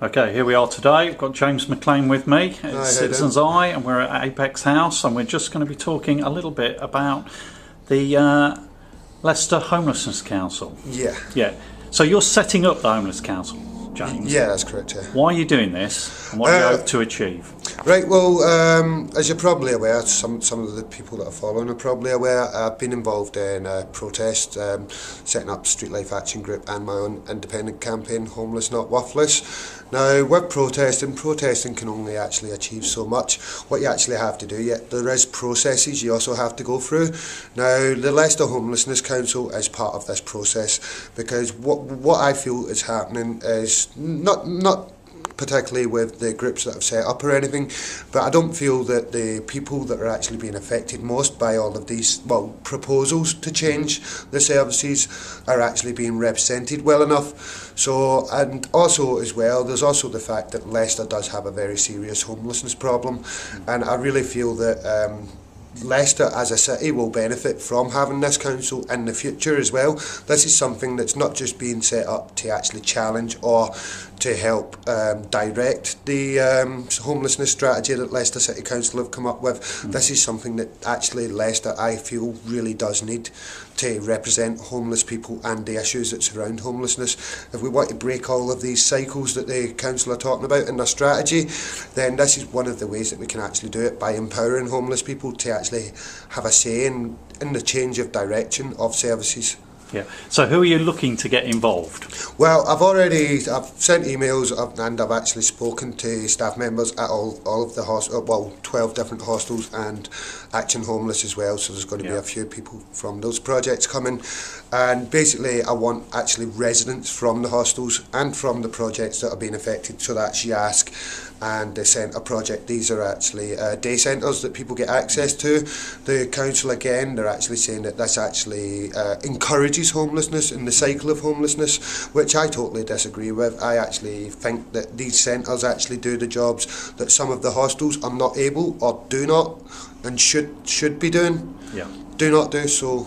Okay, here we are today. We've got James McLean with me. It's Citizens Eye, and we're at Apex House, and we're just going to be talking a little bit about the Leicester Homelessness Council. Yeah. So you're setting up the Homeless Council, James? Yeah, that's correct, yeah. Why are you doing this, and what do you hope to achieve? Right, well, as you're probably aware, some of the people that are following are probably aware, I've been involved in a protest, setting up Street Life Action Group and my own independent campaign, Homeless Not Worthless. Now, with protesting can only actually achieve so much. What you actually have to do, there is processes you also have to go through. Now, the Leicester Homelessness Council is part of this process, because what I feel is happening is not particularly with the groups that have set up or anything, but I don't feel that the people that are actually being affected most by all of these proposals to change the services are actually being represented well enough. So, and also as well, there's also the fact that Leicester does have a very serious homelessness problem, and I really feel that Leicester as a city will benefit from having this council in the future as well. This is something that's not just being set up to actually challenge or to help direct the homelessness strategy that Leicester City Council have come up with. This is something that actually Leicester, I feel, really does need to represent homeless people and the issues that surround homelessness. If we want to break all of these cycles that the council are talking about in their strategy, then this is one of the ways that we can actually do it, by empowering homeless people to actually have a say in the change of direction of services. Yeah. So who are you looking to get involved? Well, I've sent emails and I've actually spoken to staff members at all of the 12 different hostels and Action Homeless as well, so there's going to be a few people from those projects coming, and basically I want actually residents from the hostels and from the projects that are being affected. So that's YASC and the Centre project. These are actually day centres that people get access to. The council, again, they're actually saying that this actually encourages homelessness and the cycle of homelessness, which I totally disagree with. I actually think that these centres actually do the jobs that some of the hostels are not able or do not and should be doing. Do not do so.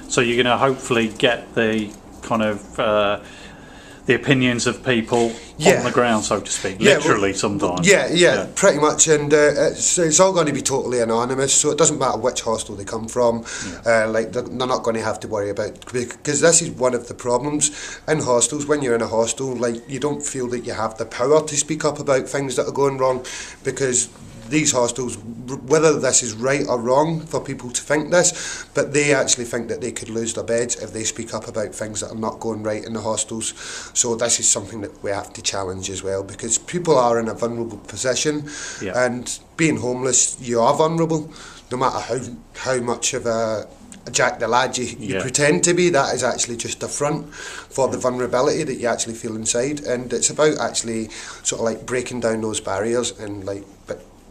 So you're going to hopefully get the kind of the opinions of people on the ground, so to speak, literally sometimes. Yeah, pretty much, and it's all going to be totally anonymous, so it doesn't matter which hostel they come from. Like they're not going to have to worry about, because this is one of the problems in hostels. When you're in a hostel, like, you don't feel that you have the power to speak up about things that are going wrong, because these hostels, whether this is right or wrong for people to think this, but they actually think that they could lose their beds if they speak up about things that are not going right in the hostels. So this is something that we have to challenge as well, because people are in a vulnerable position, and being homeless, you are vulnerable, no matter how much of a Jack the Lad you pretend to be. That is actually just a front for the vulnerability that you actually feel inside, and it's about actually sort of like breaking down those barriers and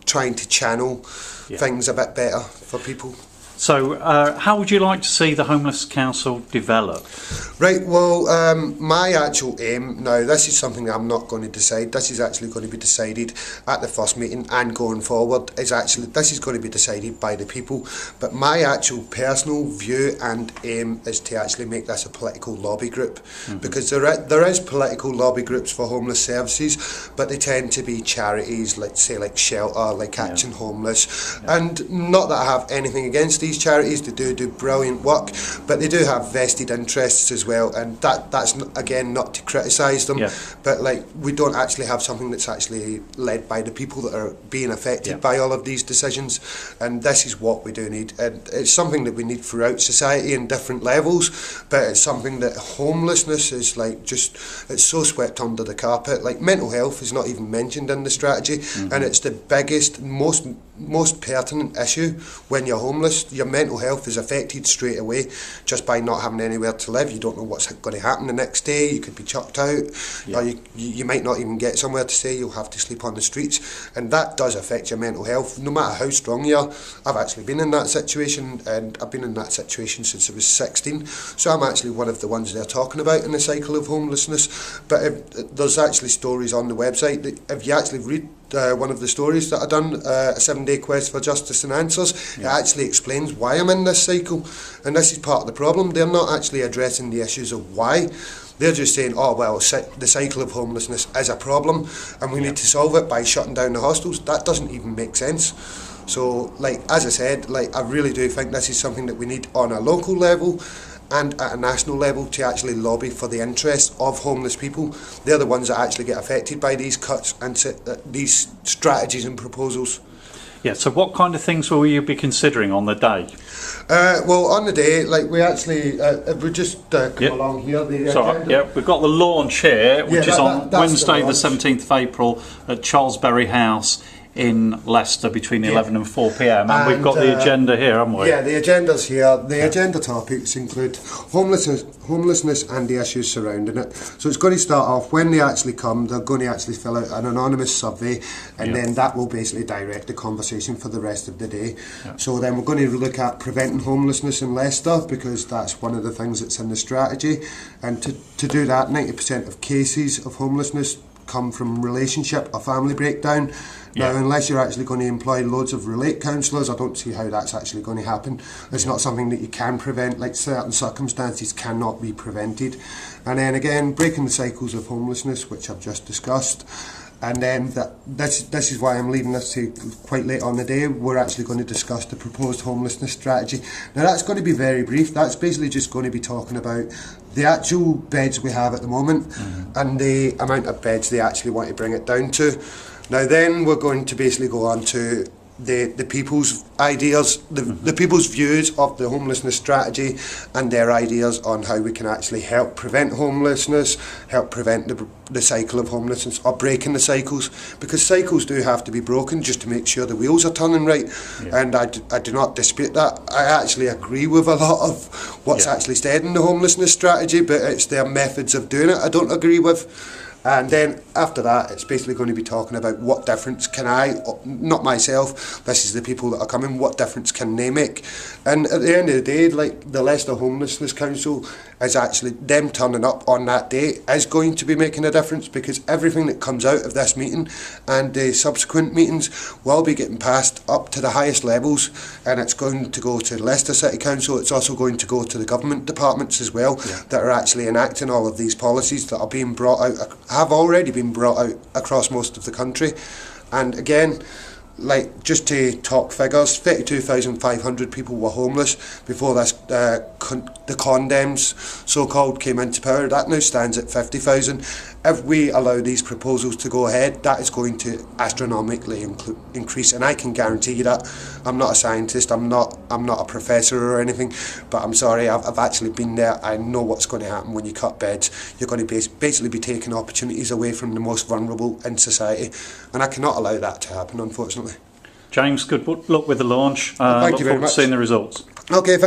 trying to channel things a bit better for people. So how would you like to see the Homeless Council develop? Right, well, my actual aim, now this is something that I'm not going to decide, this is actually going to be decided at the first meeting and going forward, this is going to be decided by the people, but my actual personal view and aim is to actually make this a political lobby group, because there is political lobby groups for homeless services, but they tend to be charities, like Shelter, like Action Homeless, and not that I have anything against these charities, they do brilliant work, but they do have vested interests as well, and that's again not to criticise them, but like, we don't actually have something that's actually led by the people that are being affected by all of these decisions, and this is what we do need, and it's something that we need throughout society in different levels, but it's something that homelessness is it's so swept under the carpet. Like, mental health is not even mentioned in the strategy, and it's the biggest, most pertinent issue when you're homeless. Your mental health is affected straight away just by not having anywhere to live. You don't know what's going to happen the next day. You could be chucked out, or you might not even get somewhere to stay. You'll have to sleep on the streets, and that does affect your mental health no matter how strong you are. I've actually been in that situation, and I've been in that situation since I was 16, so I'm actually one of the ones they're talking about in the cycle of homelessness. But there's actually stories on the website that if you actually read one of the stories that I done, a 7-day quest for justice and answers, it actually explains why I'm in this cycle, and this is part of the problem. They're not actually addressing the issues of why They're just saying, oh well, the cycle of homelessness is a problem and we need to solve it by shutting down the hostels. That doesn't even make sense. So, like, as I said, like, I really do think this is something that we need on a local level and at a national level to actually lobby for the interests of homeless people. They're the ones that actually get affected by these cuts and these strategies and proposals. Yeah, so what kind of things will you be considering on the day? Well, on the day, like, we actually, we just come along here. We've got the launch here, which is on Wednesday the 17th of April at Charlesbury House in Leicester between 11 and 4 p.m. And we've got the agenda here, haven't we? Yeah, the agenda's here. The agenda topics include homelessness and the issues surrounding it. So it's going to start off, when they actually come, they're going to actually fill out an anonymous survey, and then that will basically direct the conversation for the rest of the day. So then we're going to look at preventing homelessness in Leicester, because that's one of the things that's in the strategy. And to do that, 90% of cases of homelessness come from relationship or family breakdown. Now, unless you're actually going to employ loads of relate counsellors, I don't see how that's actually going to happen. It's not something that you can prevent, like certain circumstances cannot be prevented. And then again, breaking the cycles of homelessness, which I've just discussed. And then this is why I'm leaving this to quite late on the day. We're actually going to discuss the proposed homelessness strategy. Now, that's going to be very brief. That's basically just going to be talking about the actual beds we have at the moment and the amount of beds they actually want to bring it down to. Now then we're going to basically go on to the people's ideas, the people's views of the homelessness strategy and their ideas on how we can actually help prevent homelessness, help prevent the cycle of homelessness, or breaking the cycles, because cycles do have to be broken just to make sure the wheels are turning right. And I do not dispute that. I actually agree with a lot of what's actually said in the homelessness strategy, but it's their methods of doing it I don't agree with. And then after that, it's basically going to be talking about what difference can I, not myself, this is the people that are coming, what difference can they make? And at the end of the day, like, the Leicester Homelessness Council is actually, them turning up on that day is going to be making a difference, because everything that comes out of this meeting and the subsequent meetings will be getting passed up to the highest levels, and it's going to go to Leicester City Council. It's also going to go to the government departments as well that are actually enacting all of these policies that are being brought out, have already been brought out across most of the country. And again, like, just to talk figures, 32,500 people were homeless before this the Condems so-called came into power. That now stands at 50,000. If we allow these proposals to go ahead, that is going to astronomically increase, and I can guarantee you that. I'm not a scientist, I'm not a professor or anything, but I'm sorry, I've actually been there. I know what's going to happen when you cut beds. You're going to basically be taking opportunities away from the most vulnerable in society, and I cannot allow that to happen, unfortunately. James, good luck with the launch. Thank you very much. Look forward to seeing the results. Okay.